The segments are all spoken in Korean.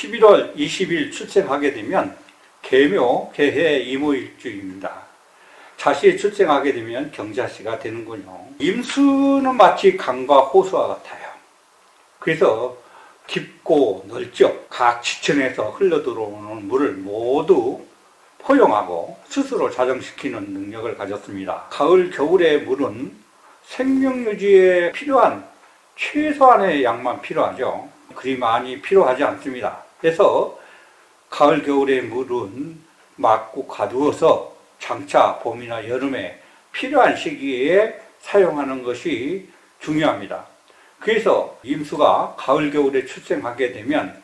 11월 20일 출생하게 되면 계묘, 계해, 이모일주입니다. 자시에 출생하게 되면 경자씨가 되는군요. 임수는 마치 강과 호수와 같아요. 그래서 깊고 넓죠. 각 지천에서 흘러들어오는 물을 모두 포용하고 스스로 자정시키는 능력을 가졌습니다. 가을, 겨울의 물은 생명 유지에 필요한 최소한의 양만 필요하죠. 그리 많이 필요하지 않습니다. 그래서 가을, 겨울의 물은 맑고 가두어서 장차 봄이나 여름에 필요한 시기에 사용하는 것이 중요합니다. 그래서 임수가 가을, 겨울에 출생하게 되면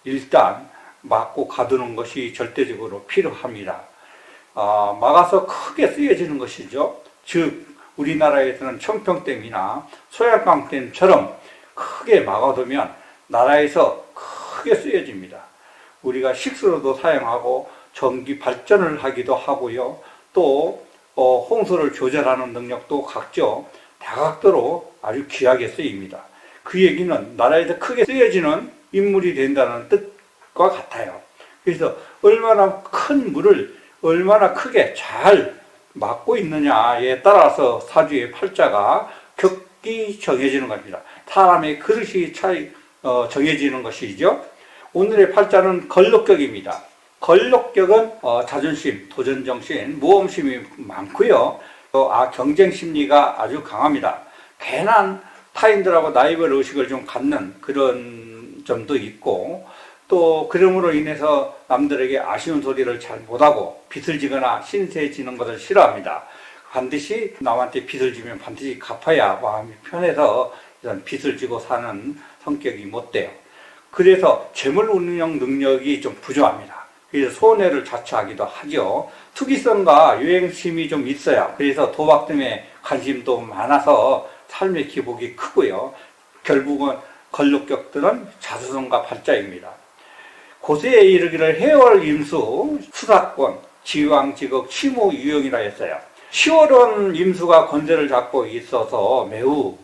일단 막고 가두는 것이 절대적으로 필요합니다. 막아서 크게 쓰여지는 것이죠. 즉 우리나라에서는 청평댐이나 소양강댐처럼 크게 막아두면 나라에서 크게 쓰여집니다. 우리가 식수로도 사용하고 전기 발전을 하기도 하고요. 또 홍수를 조절하는 능력도 갖죠. 다각도로 아주 귀하게 쓰입니다. 그 얘기는 나라에서 크게 쓰여지는 인물이 된다는 뜻과 같아요. 그래서 얼마나 큰 물을 얼마나 크게 잘 막고 있느냐에 따라서 사주의 팔자가 격기 정해지는 겁니다. 사람의 그릇이 정해지는 것이죠. 오늘의 팔자는 걸록격입니다. 걸록격은 자존심, 도전정신, 모험심이 많고요. 경쟁 심리가 아주 강합니다. 괜한 타인들하고 나이별 의식을 좀 갖는 그런 점도 있고, 또 그럼으로 인해서 남들에게 아쉬운 소리를 잘 못하고 빚을 지거나 신세 지는 것을 싫어합니다. 반드시 남한테 빚을 지면 반드시 갚아야 마음이 편해서 이런 빚을 지고 사는 성격이 못 돼요. 그래서 재물 운영 능력이 좀 부족합니다. 그래서 손해를 자초하기도 하죠. 투기성과 유행심이 좀 있어요. 그래서 도박 등에 관심도 많아서 삶의 기복이 크고요. 결국은 걸록격들은 자수성가 팔자입니다. 고세에 이르기를 해월 임수, 수사권, 지왕지극, 치무유용이라 했어요. 10월은 임수가 권세를 잡고 있어서 매우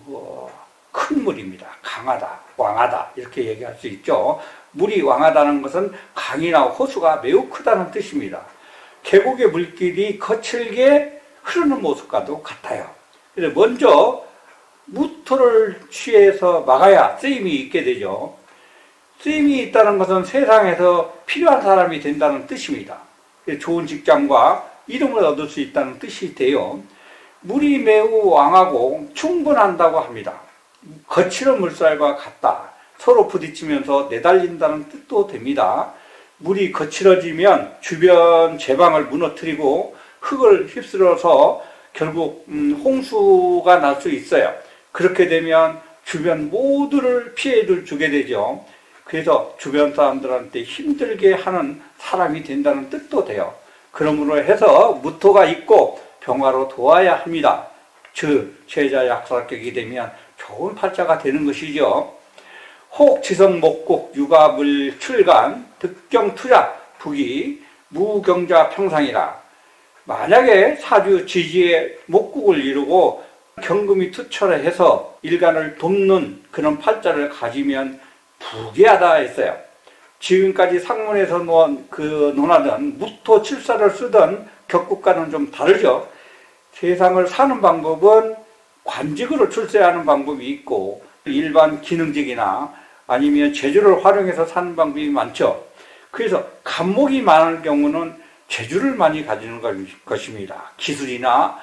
큰 물입니다. 강하다, 왕하다 이렇게 얘기할 수 있죠. 물이 왕하다는 것은 강이나 호수가 매우 크다는 뜻입니다. 계곡의 물길이 거칠게 흐르는 모습과도 같아요. 그래서 먼저 무토를 취해서 막아야 쓰임이 있게 되죠. 쓰임이 있다는 것은 세상에서 필요한 사람이 된다는 뜻입니다. 좋은 직장과 이름을 얻을 수 있다는 뜻이 돼요. 물이 매우 왕하고 충분한다고 합니다. 거칠은 물살과 같다. 서로 부딪히면서 내달린다는 뜻도 됩니다. 물이 거칠어지면 주변 제방을 무너뜨리고 흙을 휩쓸어서 결국 홍수가 날 수 있어요. 그렇게 되면 주변 모두를 피해를 주게 되죠. 그래서 주변 사람들한테 힘들게 하는 사람이 된다는 뜻도 돼요. 그러므로 해서 무토가 있고 병화로 도와야 합니다. 즉 최자 약사격이 되면 좋은 팔자가 되는 것이죠. 혹 지성 목국 육아물 출간 득경 투자 북이 무경자 평상이라. 만약에 사주 지지에 목국을 이루고 경금이 투철해 해서 일간을 돕는 그런 팔자를 가지면 부귀하다 했어요. 지금까지 상문에서 논하던 무토 칠사를 쓰던 격국과는 좀 다르죠. 세상을 사는 방법은 관직으로 출세하는 방법이 있고 일반 기능직이나 아니면 재주를 활용해서 사는 방법이 많죠. 그래서 간목이 많은 경우는 재주를 많이 가지는 것입니다. 기술이나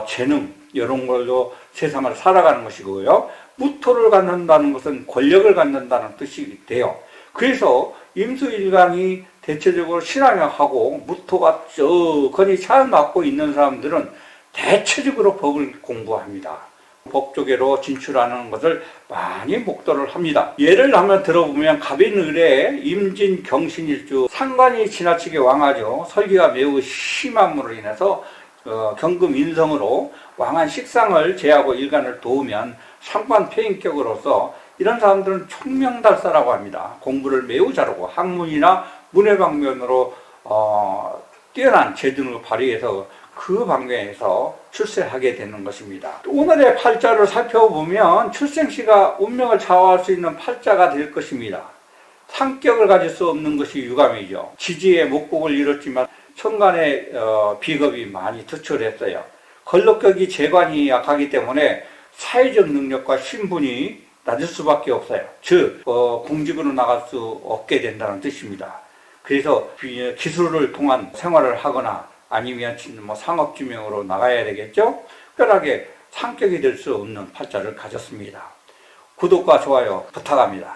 재능 이런 걸로 세상을 살아가는 것이고요. 무토를 갖는다는 것은 권력을 갖는다는 뜻이 돼요. 그래서 임수일간이 대체적으로 신앙하고 무토가 쩌거니 잘 맞고 있는 사람들은 대체적으로 법을 공부합니다. 법조계로 진출하는 것을 많이 목도를 합니다. 예를 한번 들어보면 갑인을에 임진 경신일주 상관이 지나치게 왕하죠. 설기가 매우 심함으로 인해서 경금 인성으로 왕한 식상을 제하고 일간을 도우면 상관 폐인격으로서 이런 사람들은 총명달사라고 합니다. 공부를 매우 잘하고 학문이나 문해 방면으로 뛰어난 재능을 발휘해서 그 방면에서 출세하게 되는 것입니다. 오늘의 팔자를 살펴보면 출생시가 운명을 좌우할 수 있는 팔자가 될 것입니다. 상격을 가질 수 없는 것이 유감이죠. 지지의 목곡을 이뤘지만 천간의 비겁이 많이 투철했어요. 걸럭격이 재관이 약하기 때문에 사회적 능력과 신분이 낮을 수밖에 없어요. 즉 공직으로 나갈 수 없게 된다는 뜻입니다. 그래서 기술을 통한 생활을 하거나 아니면 뭐 상업지명으로 나가야 되겠죠. 특별하게 상격이 될 수 없는 팔자를 가졌습니다. 구독과 좋아요 부탁합니다.